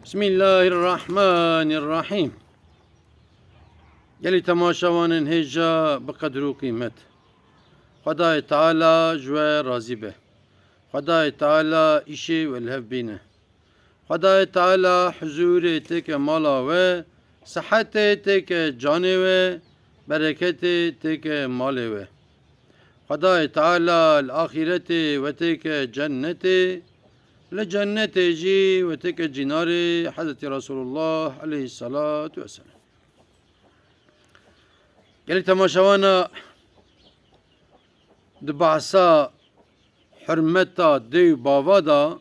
Bismillahirrahmanirrahim. Gelî temaşavanên hêja bi qedr û qîmet. Xwedayê Teala ji we razî be. Xwedayê Teala îşê welhev bîne. Xwedayê Teala huzûrê têke mala we, sihetê têke canê we, bereketê têke malê we. Xwedayê Teala li axîretê ve têke cennetê, li cennetê jî ve têke cînarê Hezretî Resulullah aleyhissalatu vesselam. Gelî temaşawana di behsa hurmeta dêw bava da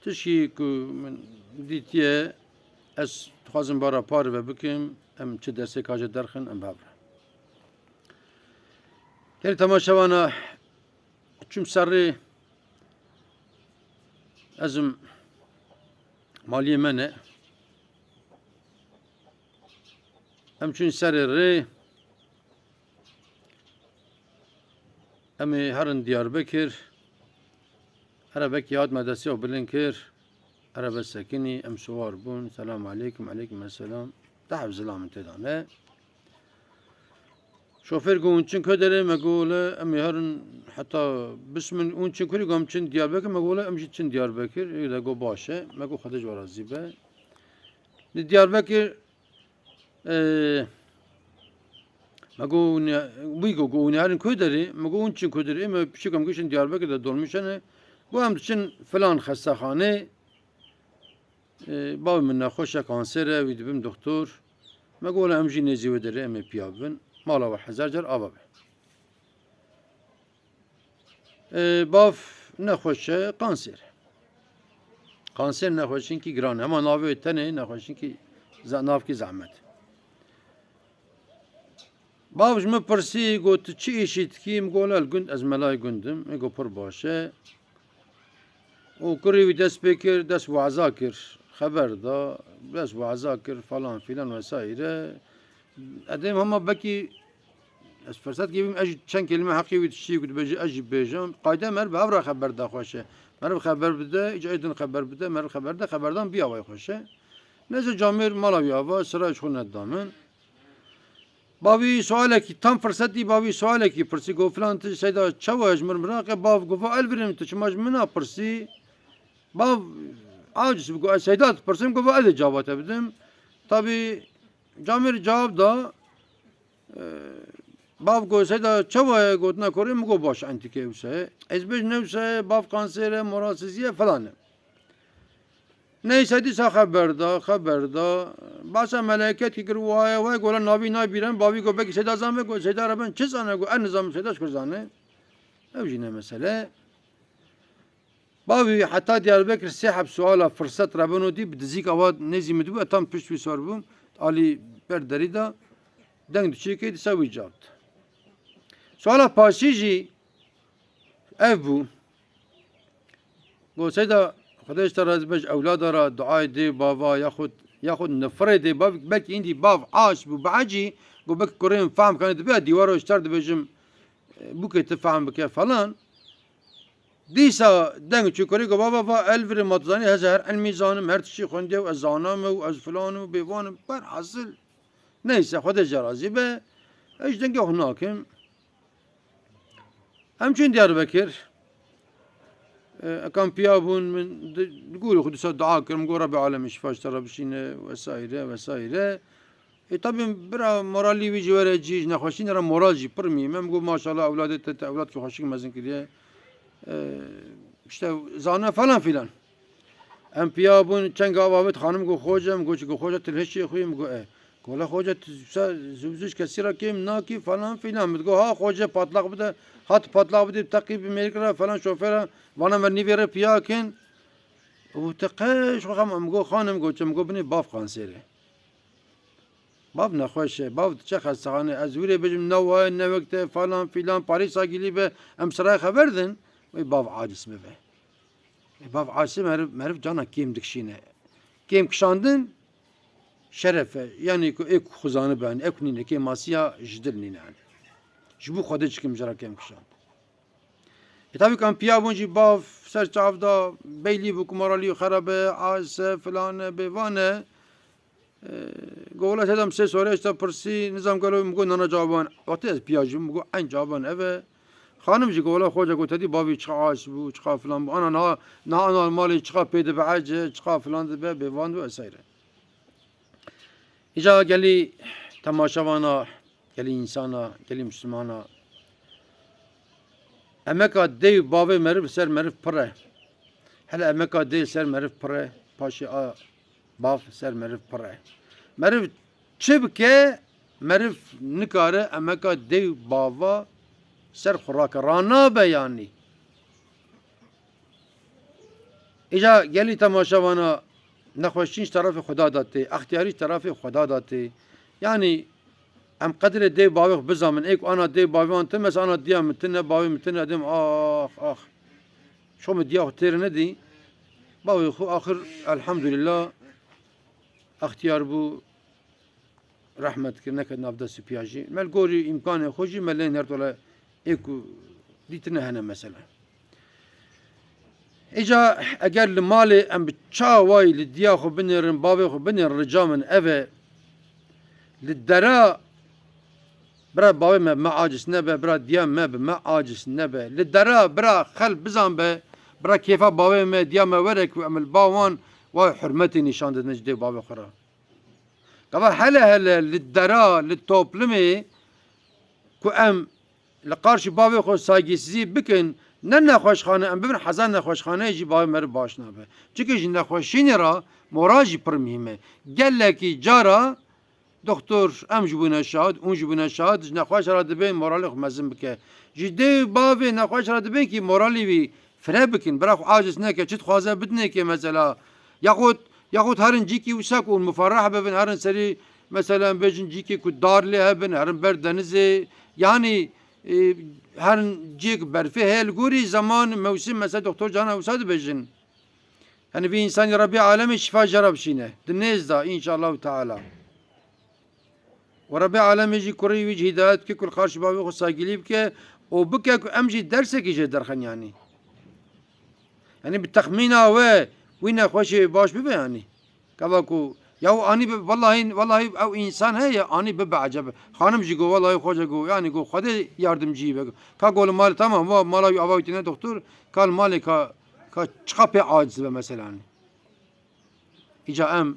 tişkî ku min dîtiye ez dixwazim bara parve ve bikim em çi dersê kaje derxin em bevre. Gelî temaşawana çûm serê ezim maliyê me ne em çûn serê rê em ê herin Diyarbekir erebekî hat medrسê û bilind kir erebe sekinî em siwar bûn selamu aleyküm aleyküm esselam tehev zilam min tê dane şofêr got hûn çin Kederê me got le em ê herin heta bismin hûn çin kurî got em çin Diyarbekir me got le em jî çin Diyarbekir de got baş e me got xwedê ji we razî be li Diyarbekir me got wî got hûn ê herin Kederê me got hûn çin Kederê me pişik em gişin Diyarbekir de dolmuşane got em diçin filan xestexanê bavê min nexweş e kanser e wî dibim doktor me got le em jî nêzî wê derê em ê piya bibin mala we hezer car ava be bav nexweş e kanser nexweşinkî giran e hema navê wê tenê nexweşinkî navkî zehmet bav ji min pirsî got tu çi îşî dikî min got li gund ez melayê gundim me got pir baş e û kurî wî dest pê kir dest weza kir xeber da dest weza kir falan filan vesaire edêm hema bekî ez fersat kevîm ez jî çend kelime heqî wî tiştî ku dibêje ez jî bêjim qayde mer bi hev re xeber da xweş e mer bi xeber bide îca êdin xeber bide mer bi xeber de xeberdan biya way xweş e neyse camêr mala wî ava sira ji xwe nedda min bavî sualekî tam firsetî bavî sualekî pirsî got filan tu seyda çawa ji min miraqe bav got el birînim tu çima ji min a pirsî bav aciz got seyda tu pirsim got ez ê cavab te bidim tabî camêr cawab da bav got seyda çawa ye gotina korê min got baş entîkê wisa ye ez bêj ne wisa ye bav kanser e morasîzî ye filan e neyse dîsa xeber da başa meleketî kir waye way got navî nabîrim bavî got bekî seyda zame got seyda re ben çi zane got er nizam seyda ji kur zane ew jî ne mesele bavî heta Diyarbekir sê heb suala firset rebin û dî bi dizîk ava nêzî min dibû tam pişt wî sor bûm alî ber derî da deng diçîkê dîsa wî cavab da suala paşî jî ev bû got seyda Xwedê ji te razî be ji ewlada ra duayê dê bava yaxud nifrê dê bav belkî îndî bav aş bû behecî got belkî kurê min fehm kanê dibe dîwara ji ter dibêjim bûkê tu fehm bike falan dîsa deng çû kurê got baba va el virê ma tu zanî ez her elmî zanim her tiştî xwendiye û ez zanam û ez filan û bêvanim berhesil neyse Xwedê ji razî be ez ji dengê xwe nakim em çûn Diyarbekir ekam piya bûn min gûrê xwe dîsa dua kirim got Rabbi alemî şifa ji te re bişîne vesaire vesaire tabî bira moralî wî ji were cî ji nexweşînê re moral jî pir mîm em got maşallah ewladê te te ewladekî xweşik mezin kiriye işte zane falan filan em piya bûn çend ava wê xanim got xweca em got çi got xweca tu hişê xwe min got got la xweca tu zûzûj kesî re kêm nakî falan filan min got ha xweca patlaq bide hat patlaq bidî teqî bi mêrikira falan şofêra vana me nîvê re piya kin û te qeş xwe em got xanim got çi min got binê bav kanserê bav nexweş e bav çi xestexanê ez wîrê bêjim ne waye ne wekte falan filan parîsa gîlî be em sirayê xeber din wê bav aciz bibe bav aciz meriv cana kêm dikişîne kêm kişandin şeref e yanî ku ê ku xuzanî be ew ku nîne kêm masiya ji dil nîne ji bo Xwedê çikim jîra kêm kişand tabii kan piya bunji bav ser çavda beyli bu kumarali kharabe az falan bevane قولت هذا مسي سوريش تا برسي نظام قالوا مقول أنا جوابان وقتها بياجم مقول عين جوابان أبى خانم جي قولا خوجا قلت هذي بابي تشقاش بو تشقا فلان أنا أنا المالي تشقا بيد بعاج تشقا فلان ذا بيفان وسيرة إجا قال لي تماشوانا قال لي إنسانا قال لي مسلمانا أمريكا دي بابي مرف سر مرف بره هلا أمريكا دي سر مرف بره باشي باف سر مرف بره مرف چبکه مرف نکاره امکا دیو باوا سر خوراک رانا بیانی ایجا گلی تماشاوانا نخوشینش طرف خدا داته اختیاریش طرف خدا داته یعنی ام قدر دیو باوی بزامن ایک انا دیو باویان تمس انا دیا متنه باوی متنه دیم آخ شو مدیا تیر ندی باوی خو آخر الحمدلله اختیار بو رحمت کرنه که نافده سپیاجی مل گوری امکان خوشی ملین هر طوله ایکو دیتنه هنه مثلا ایجا اگر مال ام بچا وای لدیا خو بنرن بابی خو بنر رجامن اوه لدرا برا بابی ما عاجز نبه برا دیام ما عاجز نبه لدرا برا خل بزن به برا کیفا بابی ما دیام ورک و عمل باوان وای حرمتی نشان دادن جدی بابی خورا قبل هلا للدرا للتوبلمي كو ام لقارش بابي خو سايجيسي بكن نن خوش خانه ام ببن حزن خوش خانه يجي بابي مر باشنا به چكي جن خوشين را موراجي پر مهمه قال لك جارا دكتور ام جبنا شاد اون جبنا شاد نخوش را دبين مورالي خو مزن بك جدي بابي نخوش را دبين كي مورالي وي فربكن براخ عاجز نك چت خوازه بدنه كي مثلا ياخد هرن جيكي وساك والمفرح ببن هرن سري مثلا بجن جيكي كدار لها بن هرن بردنزي يعني هرن جيك برفي هل قوري زمان موسم مثلا دكتور جانا وساد بجن يعني في انسان ربي عالمي شفا جرب شينه دنيز دا ان شاء الله تعالى وربي عالمي يجي كوري وجه هدايت كي كل خارج بابي خو ساقلي بك وبك امجي درسك يجي درخن يعني بالتخمينه وين خوشي باش ببي يعني كباكو يا اني والله او انسان هي اني بعجب خانم جي والله خوجه جو يعني جو خدي yardım جيبه كقول مال تمام هو مال اباوتنا دكتور قال مالك ka çkape aciz ve mesela ica em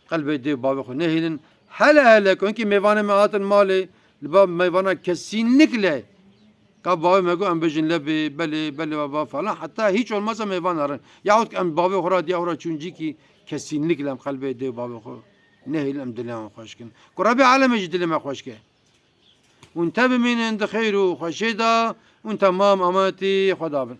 kalbe de babı xo nehilin hele çünkü meyvane mehatın mali bab meyvana kesinlikle ka babı mego em bejin lebi beli baba falan hatta hiç olmazsa meyvan arın yahut em babı xora diye xora çünkü ki kesinlikle em kalbe de babı xo nehil em dilema xoşkin kurabi aleme dilema xoşke وانتبه من عند خير وخشيدا وانت مام اماتي خدابن